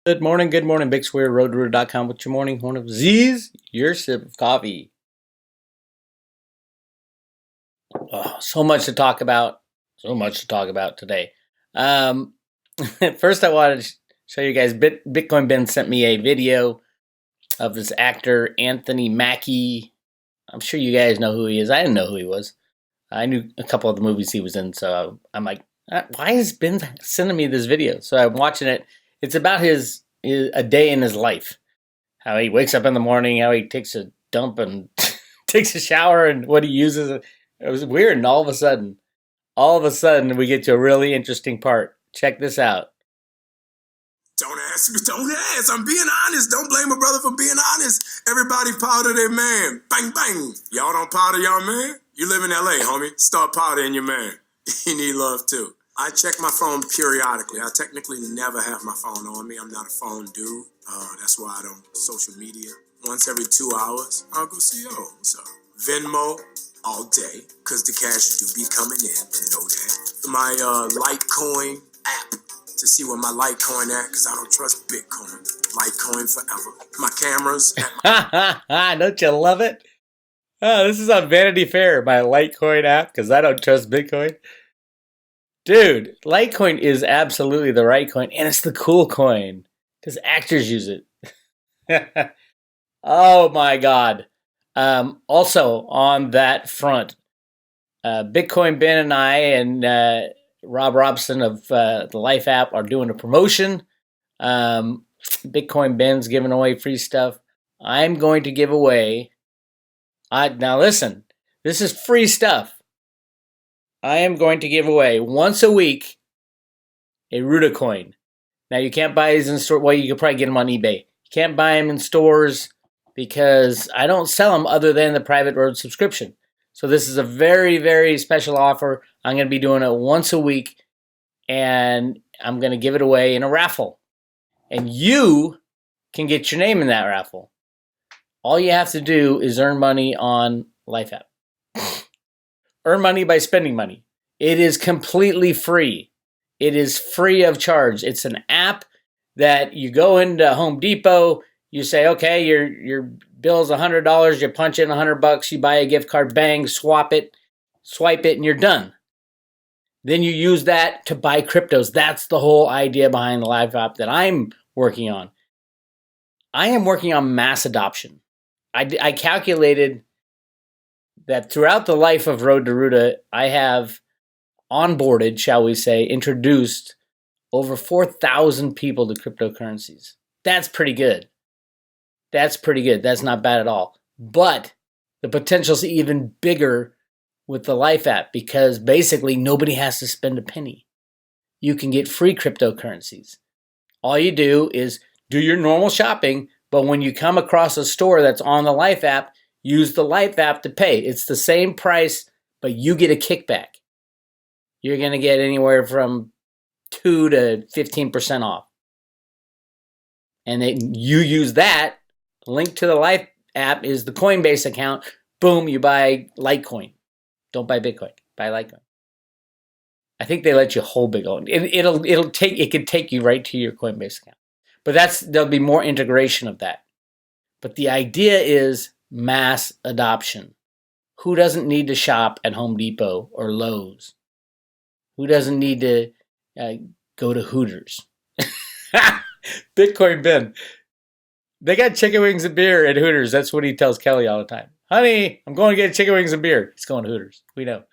Good morning, Bix Weir, RoadRooter.com with your morning horn of Z's, your sip of coffee. Oh, so much to talk about today. First I wanted to show you guys, Bitcoin Ben sent me a video of this actor, Anthony Mackie. I'm sure you guys know who he is. I didn't know who he was. I knew a couple of the movies he was in, so I'm like, why is Ben sending me this video? So I'm watching it. It's about a day in his life. How he wakes up in the morning, how he takes a dump and takes a shower, and what he uses. It was weird, and all of a sudden, we get to a really interesting part. Check this out. Don't ask me, don't ask. I'm being honest. Don't blame a brother for being honest. Everybody powder their man. Bang, bang. Y'all don't powder y'all man? You live in LA, homie. Start powdering your man. You need love too. I check my phone periodically. I technically never have my phone on me. I'm not a phone dude. That's why I don't social media. Once every 2 hours, I'll go see, what's up? Venmo all day, because the cash do be coming in. You know that. My Litecoin app to see where my Litecoin at, because I don't trust Bitcoin. Litecoin forever. My cameras. Don't you love it? Oh, this is on Vanity Fair, my Litecoin app, because I don't trust Bitcoin. Dude, Litecoin is absolutely the right coin, and it's the cool coin, because actors use it. Oh my God. Also, on that front, Bitcoin Ben and I and Rob Robson of the Life app are doing a promotion. Bitcoin Ben's giving away free stuff. I'm going to give away... now listen, this is free stuff. I am going to give away once a week a ROOTA coin. Now you can't buy these in store. Well, you can probably get them on eBay. You can't buy them in stores because I don't sell them other than the private road subscription. So this is a very, very special offer. I'm going to be doing it once a week, and I'm going to give it away in a raffle. And you can get your name in that raffle. All you have to do is earn money on Life app. Earn money by spending money. It is completely free. It is free of charge. It's an app that you go into Home Depot, you say, okay, your bill's $100, you punch in $100, you buy a gift card, bang, swipe it, and you're done. Then you use that to buy cryptos. That's the whole idea behind the Life app that I'm working on. I am working on mass adoption. I calculated that throughout the life of Road to ROOTA, I have onboarded, shall we say, introduced over 4,000 people to cryptocurrencies. That's pretty good. That's not bad at all. But the potential is even bigger with the Life app because basically nobody has to spend a penny. You can get free cryptocurrencies. All you do is do your normal shopping, but when you come across a store that's on the Life app, use the Life app to pay. It's the same price, but you get a kickback. You're going to get anywhere from 2 to 15% off. And then you use that. Link to the Life app is the Coinbase account. Boom, you buy Litecoin. Don't buy Bitcoin. Buy Litecoin. I think they let you hold Bitcoin. It could take you right to your Coinbase account. But there'll be more integration of that. But the idea is mass adoption. Who doesn't need to shop at Home Depot or Lowe's? Who doesn't need to go to Hooters? Bitcoin Ben. They got chicken wings and beer at Hooters. That's what he tells Kelly all the time. Honey, I'm going to get chicken wings and beer. He's going to Hooters. We know.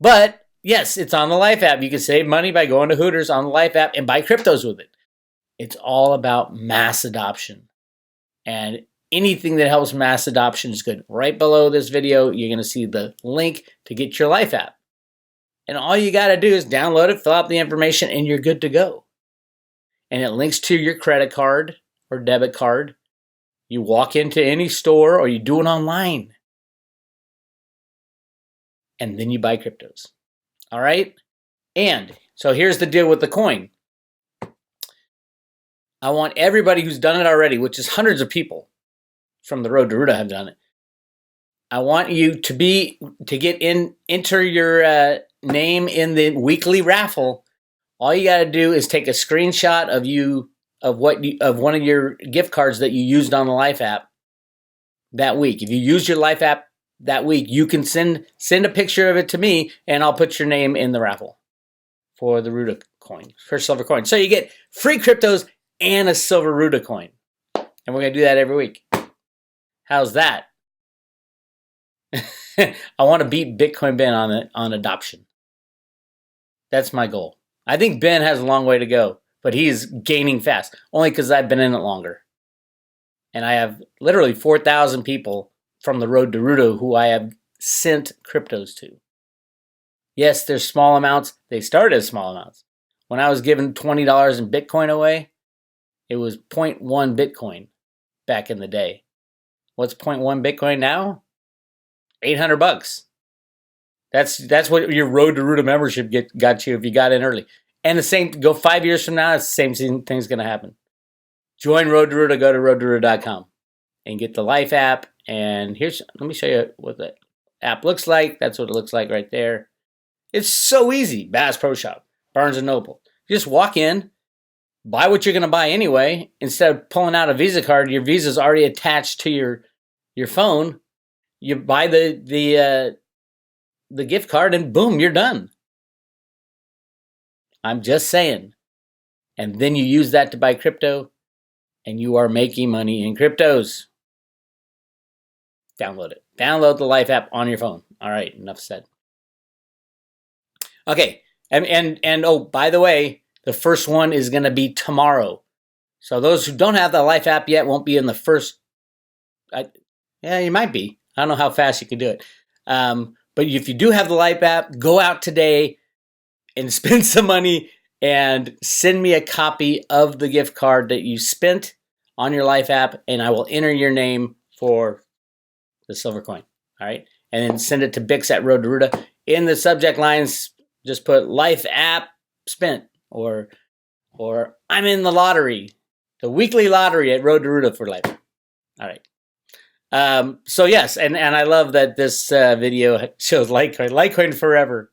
But yes, it's on the Life app. You can save money by going to Hooters on the Life app and buy cryptos with it. It's all about mass adoption. And anything that helps mass adoption is good. Right below this video, you're going to see the link to get your Life app. And all you got to do is download it, fill out the information, and you're good to go. And it links to your credit card or debit card. You walk into any store or you do it online. And then you buy cryptos. All right? And so here's the deal with the coin. I want everybody who's done it already, which is hundreds of people from the Road to ROOTA have done it. I want you to enter your name in the weekly raffle. All you got to do is take a screenshot of you of one of your gift cards that you used on the Life app that week. If you used your Life app that week, you can send a picture of it to me, and I'll put your name in the raffle for the ROOTA coin, for silver coin. So you get free cryptos and a silver ROOTA coin. And we're going to do that every week. How's that? I want to beat Bitcoin Ben on adoption. That's my goal. I think Ben has a long way to go, but he's gaining fast, only because I've been in it longer. And I have literally 4,000 people from the road to ROOTA who I have sent cryptos to. Yes, there's small amounts. They started as small amounts. When I was giving $20 in Bitcoin away, it was 0.1 Bitcoin back in the day. What's 0.1 Bitcoin now? $800. That's what your road to ROOTA membership got you if you got in early. And the same, go 5 years from now, it's the same thing's going to happen. Join Road to ROOTA, go to roadtoroota.com and get the Life app. And let me show you what the app looks like. That's what it looks like right there. It's so easy. Bass Pro Shop, Barnes & Noble. You just walk in, buy what you're going to buy anyway. Instead of pulling out a Visa card, your Visa's already attached to your phone. You buy the gift card and boom, you're done. I'm just saying. And then you use that to buy crypto and you are making money in cryptos. Download it. Download the Life app on your phone. All right, enough said. Okay, and oh, by the way, the first one is going to be tomorrow. So those who don't have the Life app yet won't be in the first. Yeah, you might be. I don't know how fast you can do it. But if you do have the Life app, go out today and spend some money and send me a copy of the gift card that you spent on your Life app, and I will enter your name for the silver coin. All right, and then send it to Bix at Road to ROOTA. In the subject lines, just put Life app spent or I'm in the lottery, the weekly lottery at Road to ROOTA for life. All right. So yes, and I love that this video shows Litecoin forever.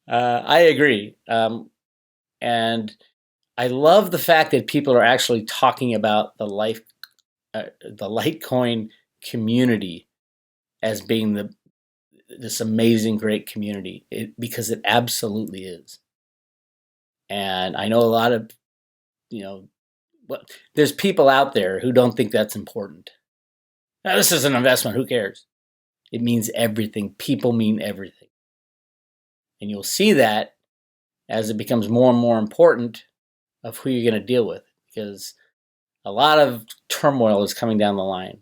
I agree. And I love the fact that people are actually talking about the Litecoin community as being this amazing, great community, because it absolutely is. And I know a lot of, there's people out there who don't think that's important. Now, this is an investment. Who cares? It means everything. People mean everything. And you'll see that as it becomes more and more important of who you're going to deal with, because a lot of turmoil is coming down the line.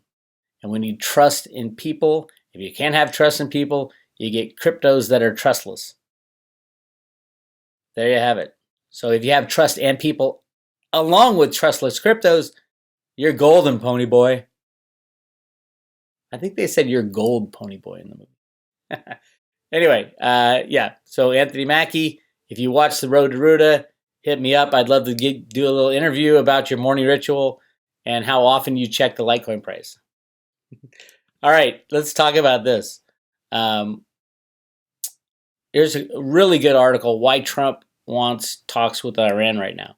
And when you trust in people, if you can't have trust in people, you get cryptos that are trustless. There you have it. So if you have trust and people along with trustless cryptos, you're golden, pony boy. I think they said you're gold, pony boy, in the movie. Anyway, yeah. So Anthony Mackie, if you watch the Road to ROOTA, hit me up. I'd love to do a little interview about your morning ritual and how often you check the Litecoin price. All right, let's talk about this. Here's a really good article, Why Trump Wants Talks with Iran Right Now.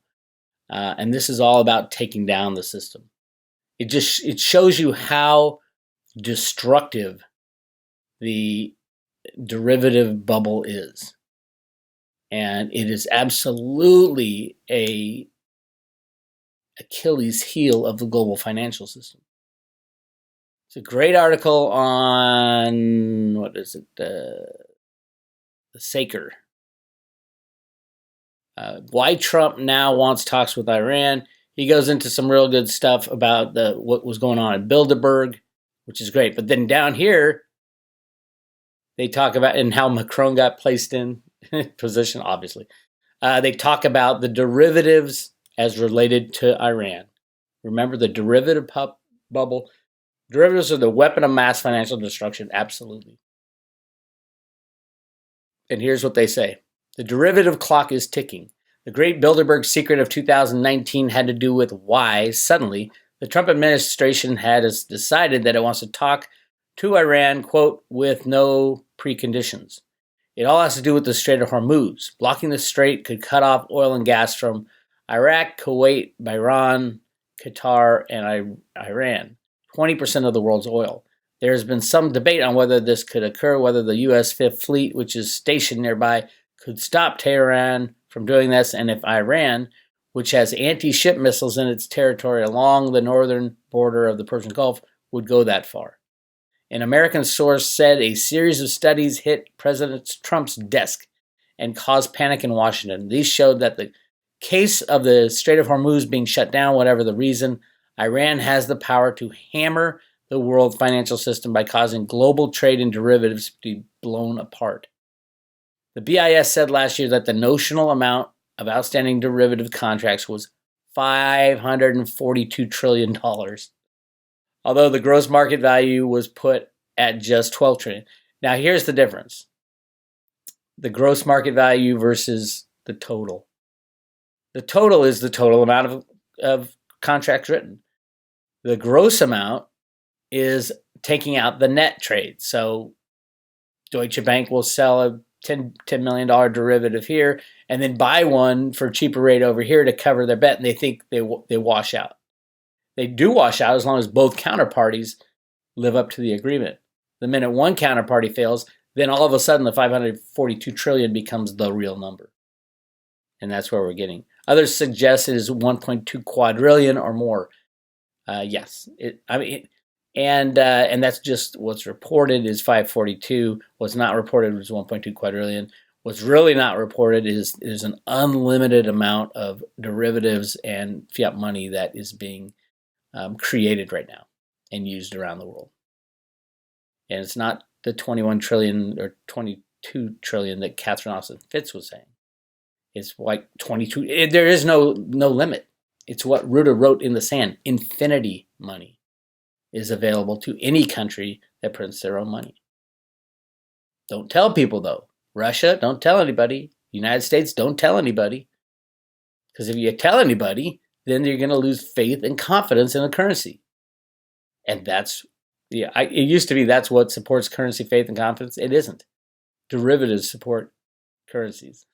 And this is all about taking down the system. It shows you how destructive the derivative bubble is. And it is absolutely a Achilles heel of the global financial system. It's a great article on, the Saker. Why Trump now wants talks with Iran. He goes into some real good stuff about what was going on at Bilderberg, which is great. But then down here, they talk about and how Macron got placed in position, obviously. They talk about the derivatives as related to Iran. Remember the derivative bubble? Derivatives are the weapon of mass financial destruction, absolutely. And here's what they say. The derivative clock is ticking. The great Bilderberg secret of 2019 had to do with why, suddenly, the Trump administration has decided that it wants to talk to Iran, quote, with no preconditions. It all has to do with the Strait of Hormuz. Blocking the strait could cut off oil and gas from Iraq, Kuwait, Bahrain, Qatar, and Iran, 20% of the world's oil. There has been some debate on whether this could occur, whether the U.S. Fifth Fleet, which is stationed nearby, could stop Tehran from doing this, and if Iran, which has anti-ship missiles in its territory along the northern border of the Persian Gulf, would go that far. An American source said a series of studies hit President Trump's desk and caused panic in Washington. These showed that the case of the Strait of Hormuz being shut down, whatever the reason, Iran has the power to hammer the world financial system by causing global trade in derivatives to be blown apart. The BIS said last year that the notional amount of outstanding derivative contracts was $542 trillion, although the gross market value was put at just $12 trillion. Now, here's the difference. The gross market value versus the total. The total is the total amount of contracts written. The gross amount is taking out the net trade. So Deutsche Bank will sell a $10 million derivative here and then buy one for a cheaper rate over here to cover their bet, and they think they wash out. They do wash out as long as both counterparties live up to the agreement. The minute one counterparty fails, then all of a sudden the 542 trillion becomes the real number. And that's where we're getting. Others suggest it is 1.2 quadrillion or more. Yes. And that's just what's reported is 542. What's not reported was 1.2 quadrillion. What's really not reported is an unlimited amount of derivatives and fiat money that is being created right now and used around the world. And it's not the 21 trillion or 22 trillion that Catherine Austin Fitts was saying. It's like 22. There is no limit. It's what ROOTA wrote in the sand. Infinity money is available to any country that prints their own money. Don't tell people, though. Russia, don't tell anybody. United States, don't tell anybody. Because if you tell anybody, then you're going to lose faith and confidence in the currency. And that's, it used to be that's what supports currency, faith, and confidence. It isn't. Derivatives support currencies.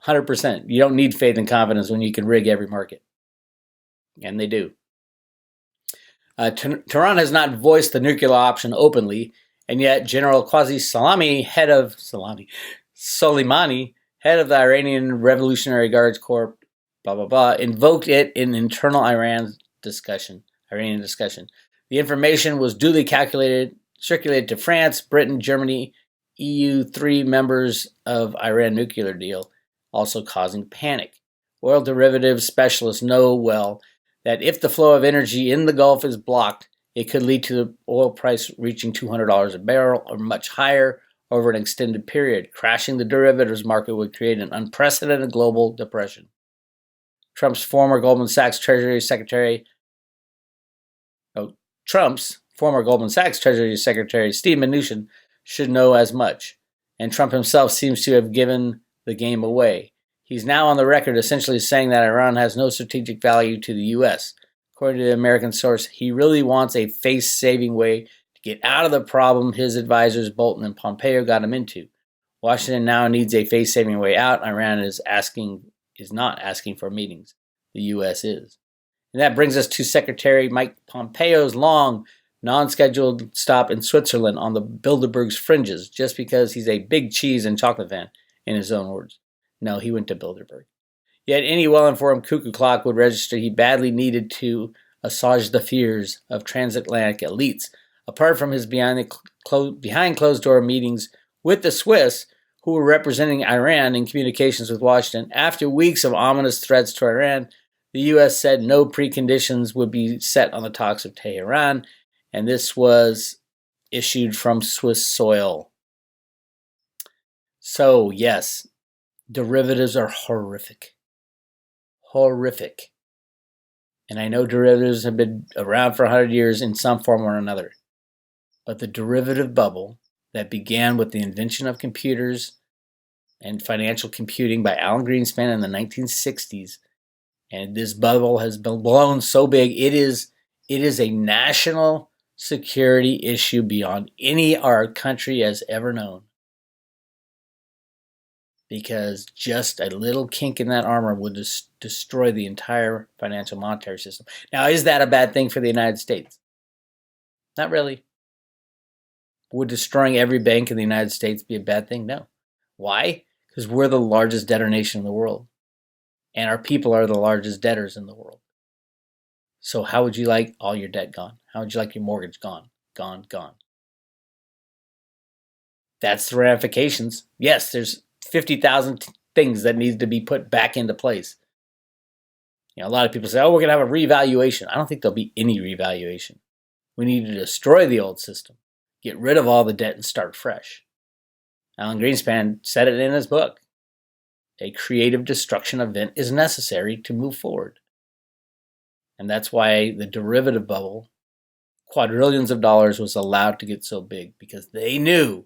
100%. You don't need faith and confidence when you can rig every market. And they do. Tehran has not voiced the nuclear option openly, and yet General Soleimani, head of the Iranian Revolutionary Guards Corps, invoked it in internal Iranian discussion. The information was duly circulated to France, Britain, Germany, EU, 3 members of Iran nuclear deal, also causing panic. Oil derivatives specialists know well that if the flow of energy in the Gulf is blocked, it could lead to the oil price reaching $200 a barrel or much higher over an extended period. Crashing the derivatives market would create an unprecedented global depression. Trump's former Goldman Sachs Treasury Secretary, Steve Mnuchin, should know as much, and Trump himself seems to have given the game away. He's now on the record essentially saying that Iran has no strategic value to the U.S. According to the American source, he really wants a face-saving way to get out of the problem his advisors Bolton and Pompeo got him into. Washington now needs a face-saving way out. Iran is not asking for meetings. The U.S. is. And that brings us to Secretary Mike Pompeo's long, non-scheduled stop in Switzerland on the Bilderberg's fringes, just because he's a big cheese and chocolate fan, in his own words. No, he went to Bilderberg. Yet any well-informed cuckoo clock would register he badly needed to assuage the fears of transatlantic elites, apart from his behind closed-door meetings with the Swiss, who were representing Iran in communications with Washington. After weeks of ominous threats to Iran, the U.S. said no preconditions would be set on the talks of Tehran, and this was issued from Swiss soil. So, yes, derivatives are horrific. Horrific. And I know derivatives have been around for 100 years in some form or another. But the derivative bubble that began with the invention of computers and financial computing by Alan Greenspan in the 1960s, and this bubble has been blown so big, it is a national security issue beyond any our country has ever known. because just a little kink in that armor would destroy the entire financial monetary system. Now, is that a bad thing for the United States? Not really. Would destroying every bank in the United States be a bad thing? No. Why? Because we're the largest debtor nation in the world. And our people are the largest debtors in the world. So how would you like all your debt gone? How would you like your mortgage gone? Gone. That's the ramifications. Yes, there's 50,000 things that need to be put back into place. A lot of people say, oh, we're going to have a revaluation. I don't think there'll be any revaluation. We need to destroy the old system, get rid of all the debt, and start fresh. Alan Greenspan said it in his book. A creative destruction event is necessary to move forward. And that's why the derivative bubble, quadrillions of dollars, was allowed to get so big, because they knew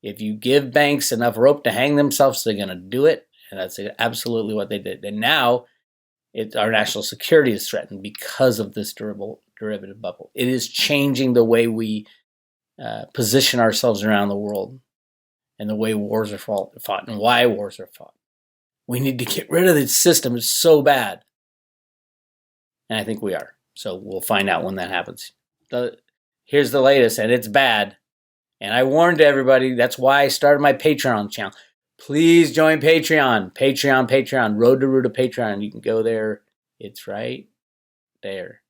if you give banks enough rope to hang themselves, they're going to do it. And that's absolutely what they did. And now our national security is threatened because of this derivative bubble. It is changing the way we position ourselves around the world and the way wars are fought and why wars are fought. We need to get rid of this system. It's so bad. And I think we are. So we'll find out when that happens. Here's the latest, and it's bad. And I warned everybody. That's why I started my Patreon channel. Please join Patreon. Patreon. Road to ROOTA Patreon. You can go there. It's right there.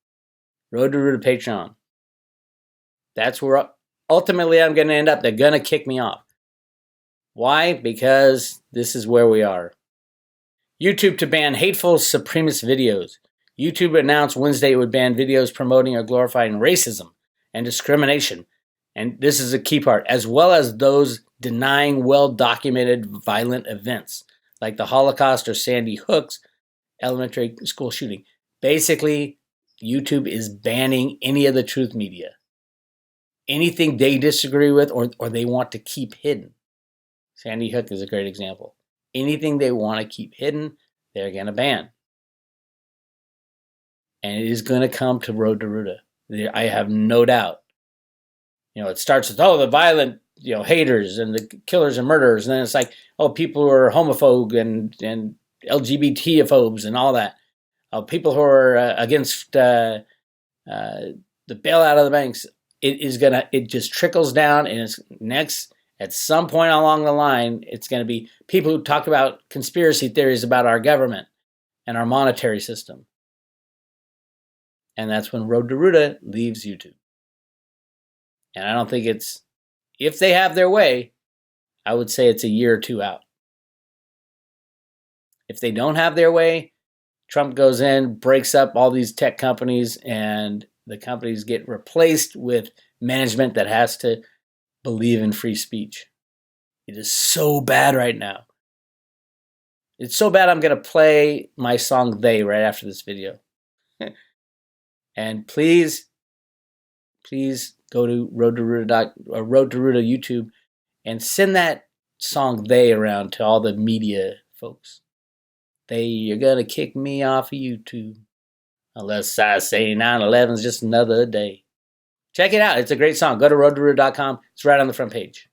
Road to ROOTA Patreon. That's where ultimately I'm going to end up. They're going to kick me off. Why? Because this is where we are. YouTube to ban hateful supremacist videos. YouTube announced Wednesday it would ban videos promoting or glorifying racism and discrimination. And this is a key part, as well as those denying well-documented violent events, like the Holocaust or Sandy Hook's elementary school shooting. Basically, YouTube is banning any of the truth media. Anything they disagree with or they want to keep hidden. Sandy Hook is a great example. Anything they want to keep hidden, they're going to ban. And it is going to come to Road to ROOTA. I have no doubt. It starts with, the violent, haters and the killers and murderers. And then it's like, people who are homophobe and LGBTophobes and all that. People who are against the bailout of the banks. It just trickles down, and it's next, at some point along the line, it's going to be people who talk about conspiracy theories about our government and our monetary system. And that's when Road to ROOTA leaves YouTube. And I don't think if they have their way, I would say it's a year or two out. If they don't have their way, Trump goes in, breaks up all these tech companies, and the companies get replaced with management that has to believe in free speech. It is so bad right now. It's so bad I'm going to play my song They right after this video. And please go to Road to ROOTA YouTube and send that song They around to all the media folks. You're going to kick me off of YouTube unless I say 9/11 is just another day. Check it out. It's a great song. Go to roadtoroota.com. It's right on the front page.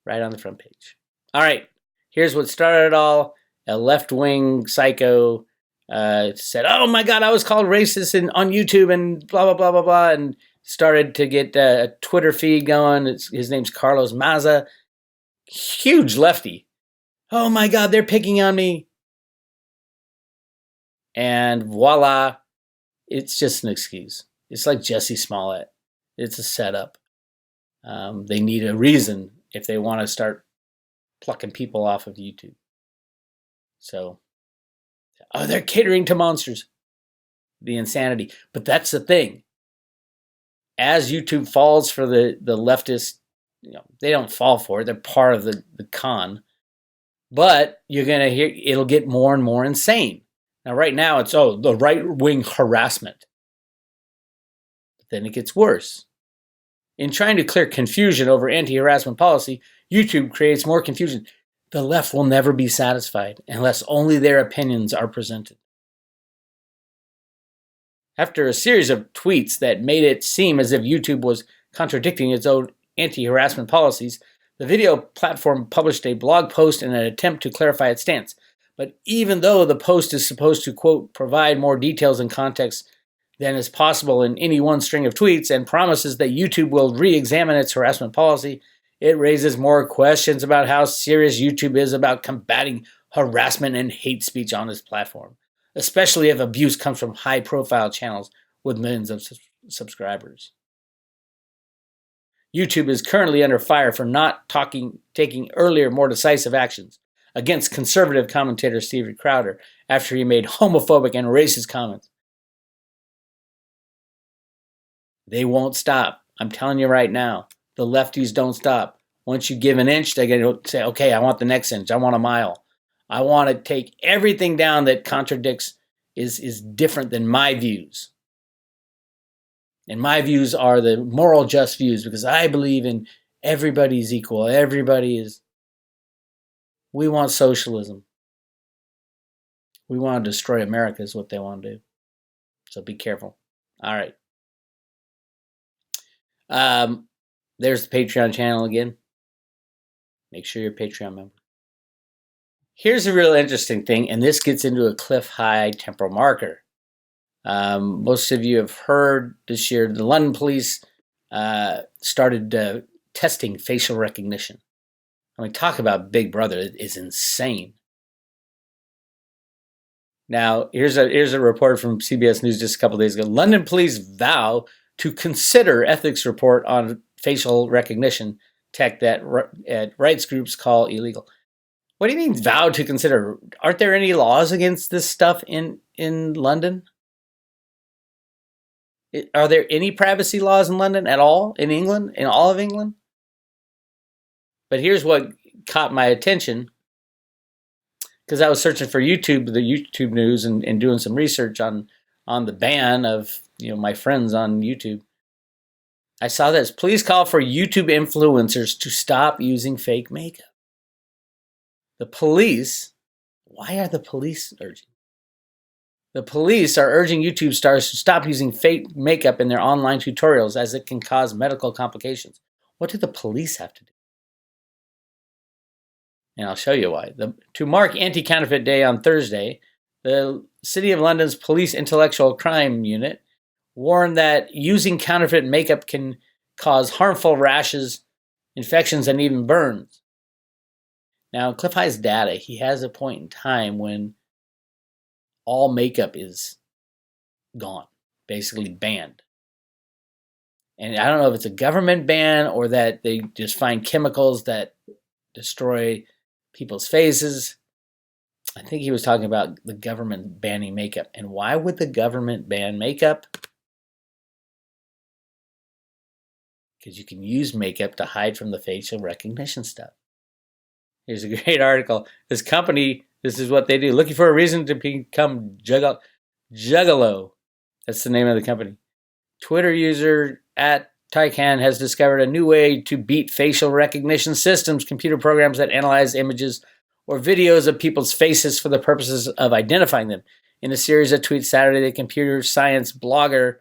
Right on the front page. All right. Here's what started it all. A left-wing psycho said, oh my God, I was called racist on YouTube and blah, blah, blah, blah, blah, and started to get a Twitter feed going. His name's Carlos Maza. Huge lefty. Oh my God, they're picking on me. And voila, it's just an excuse. It's like Jesse Smollett. It's a setup. They need a reason if they want to start plucking people off of YouTube. So, they're catering to monsters. The insanity. But that's the thing. As YouTube falls for the leftist, they don't fall for it. They're part of the con. But you're going to hear, it'll get more and more insane. Now, right now, it's, the right-wing harassment. But then it gets worse. In trying to clear confusion over anti-harassment policy, YouTube creates more confusion. The left will never be satisfied unless only their opinions are presented. After a series of tweets that made it seem as if YouTube was contradicting its own anti-harassment policies, The video platform published a blog post in an attempt to clarify its stance. But even though the post is supposed to, quote, provide more details and context than is possible in any one string of tweets and promises that YouTube will re-examine its harassment policy, it raises more questions about how serious YouTube is about combating harassment and hate speech on its platform, especially if abuse comes from high-profile channels with millions of subscribers. YouTube is currently under fire for not taking earlier, more decisive actions against conservative commentator Steven Crowder after he made homophobic and racist comments. They won't stop. I'm telling you right now, the lefties don't stop. Once you give an inch, they're going to say, okay, I want the next inch. I want a mile. I want to take everything down that contradicts, is different than my views. And my views are the moral just views because I believe in everybody's equal. We want socialism. We want to destroy America is what they want to do. So be careful. All right. There's the Patreon channel again. Make sure you're a Patreon member. Here's a real interesting thing, and this gets into a cliff high temporal marker. Most of you have heard this year the London police started testing facial recognition. I mean, talk about Big Brother. It is insane. Now, here's a report from CBS News just a couple days ago. London police vow to consider ethics report on facial recognition tech that rights groups call illegal. What do you mean vow to consider? Aren't there any laws against this stuff in London? Are there any privacy laws in London at all? In England? In all of England? But here's what caught my attention. Because I was searching for the YouTube news and doing some research on the ban of my friends on YouTube. I saw this. Please call for YouTube influencers to stop using fake makeup. The police, why are the police urging? The police are urging YouTube stars to stop using fake makeup in their online tutorials as it can cause medical complications. What do the police have to do? And I'll show you why. To mark Anti-Counterfeit Day on Thursday, the City of London's Police Intellectual Crime Unit warned that using counterfeit makeup can cause harmful rashes, infections, and even burns. Now, Cliff High's data, he has a point in time when all makeup is gone, basically banned. And I don't know if it's a government ban or that they just find chemicals that destroy people's faces. I think he was talking about the government banning makeup. And why would the government ban makeup? Because you can use makeup to hide from the facial recognition stuff. Here's a great article. This company, this is what they do. Looking for a reason to become Juggalo. That's the name of the company. Twitter user @Tycan has discovered a new way to beat facial recognition systems, computer programs that analyze images or videos of people's faces for the purposes of identifying them. In a series of tweets Saturday, the computer science blogger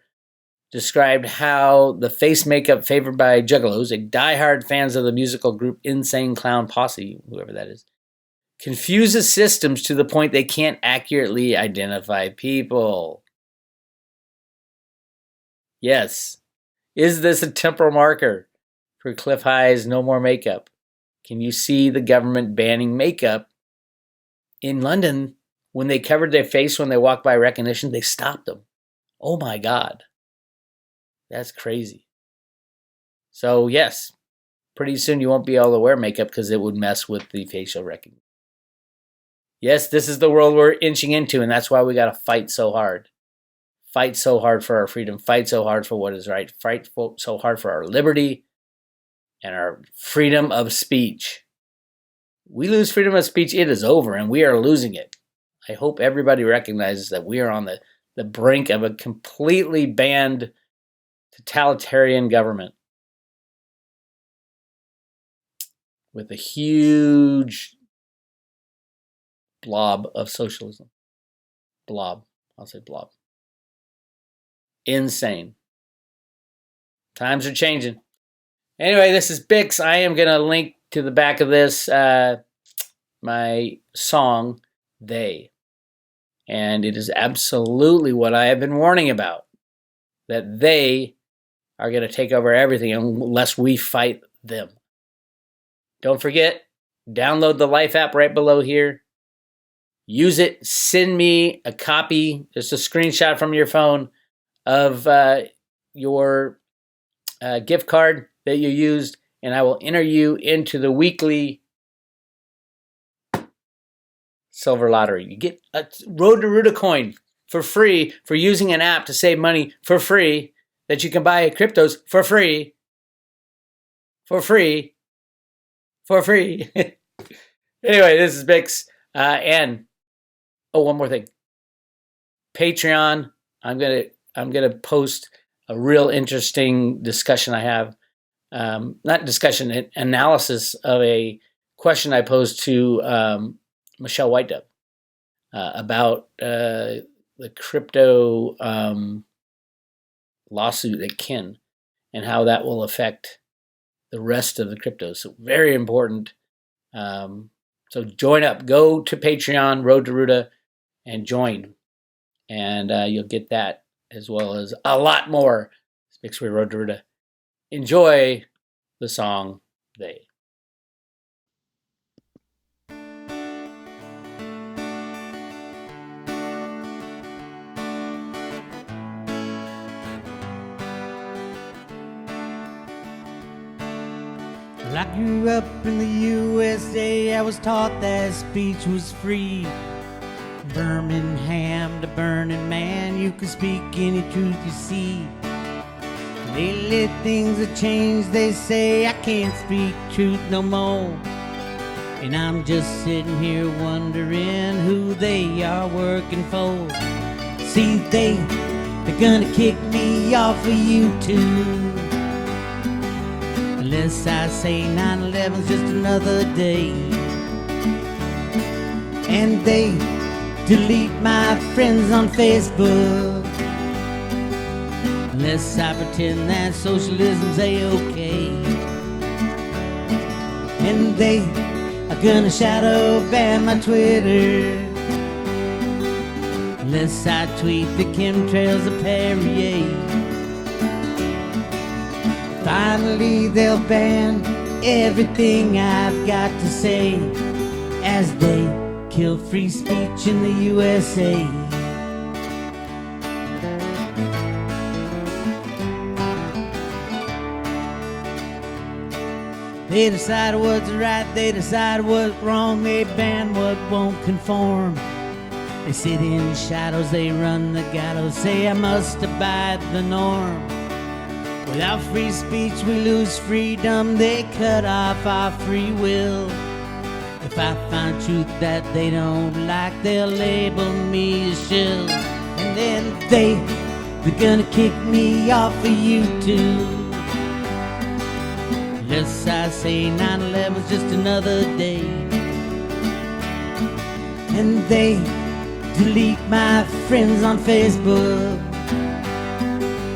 described how the face makeup favored by Juggalos, diehard fans of the musical group Insane Clown Posse, whoever that is, confuses systems to the point they can't accurately identify people. Yes. Is this a temporal marker for Cliff High's No More Makeup? Can you see the government banning makeup? In London, when they covered their face when they walked by recognition, they stopped them. Oh my God. That's crazy. So yes, pretty soon you won't be able to wear makeup because it would mess with the facial recognition. Yes, this is the world we're inching into, and that's why we got to fight so hard. Fight so hard for our freedom. Fight so hard for what is right. Fight so hard for our liberty and our freedom of speech. We lose freedom of speech, it is over, and we are losing it. I hope everybody recognizes that we are on the brink of a completely banned totalitarian government with a huge blob of socialism. Blob. I'll say blob. Insane. Times are changing. Anyway, this is Bix. I am going to link to the back of this, my song, They. And it is absolutely what I have been warning about, that they are going to take over everything unless we fight them. Don't forget, download the Life app right below here. Use it. Send me a copy, just a screenshot from your phone of your gift card that you used, and I will enter you into the weekly silver lottery. You get a Road to ROOTA coin for free for using an app to save money for free, that you can buy cryptos for free. For free. For free. Anyway, this is Bix. And one more thing. Patreon. I'm gonna post a real interesting discussion I have. Not discussion, analysis of a question I posed to Michelle Whitedove about the crypto lawsuit at Kin and how that will affect the rest of the cryptos. So very important. So join up. Go to Patreon, Road to ROOTA, and join. And you'll get that as well as a lot more. Bix Weir, Road to ROOTA. Enjoy the song, They. Well, I grew up in the USA. I was taught that speech was free. Birmingham to Burning Man, you can speak any truth you see. Lately things have changed, they say I can't speak truth no more. And I'm just sitting here wondering who they are working for. See, they're gonna kick me off of YouTube. Unless I say 9/11's just another day. And they delete my friends on Facebook. Unless I pretend that socialism's a-okay. And they are gonna shadow ban my Twitter. Unless I tweet the chemtrails of Perrier. Finally they'll ban everything I've got to say as they kill free speech in the USA. They decide what's right, they decide what's wrong, they ban what won't conform. They sit in shadows, they run the gallows, say I must abide the norm. Without free speech we lose freedom, they cut off our free will. If I find truth that they don't like, they'll label me a shill. And then they're gonna kick me off of YouTube. Unless I say 9/11's just another day. And they delete my friends on Facebook.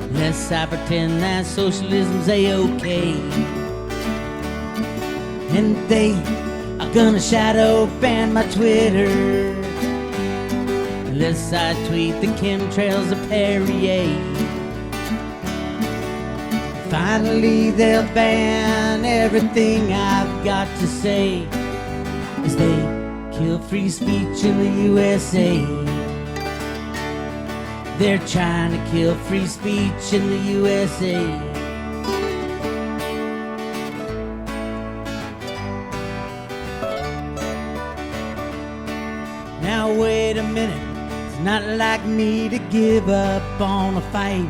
Unless I pretend that socialism's a-okay. And they are gonna shadow ban my Twitter. Unless I tweet the chemtrails of Perrier. Finally they'll ban everything I've got to say as they kill free speech in the USA. They're trying to kill free speech in the USA. Now wait a minute, it's not like me to give up on a fight.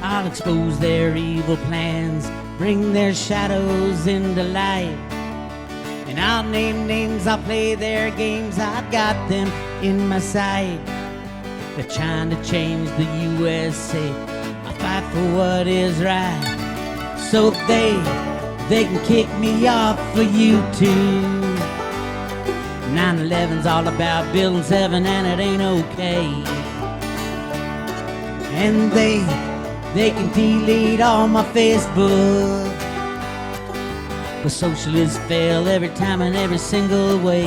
I'll expose their evil plans, bring their shadows into light. And I'll name names, I'll play their games, I've got them in my sight. They're trying to change the USA, I'll fight for what is right. So they can kick me off of YouTube. 9/11's all about building 7 and it ain't okay. And they can delete all my Facebook. but socialists fail every time in every single way.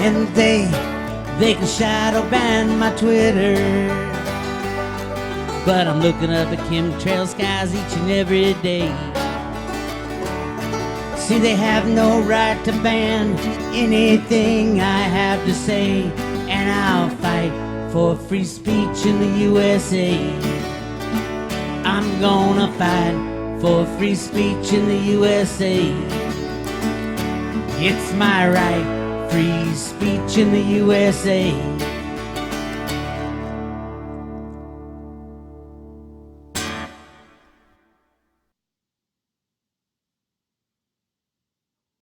And they can shadow ban my Twitter, but I'm looking up at chemtrail skies each and every day. See, they have no right to ban anything I have to say, and I'll fight for free speech in the USA. I'm gonna fight for free speech in the USA. It's my right, free speech in the USA.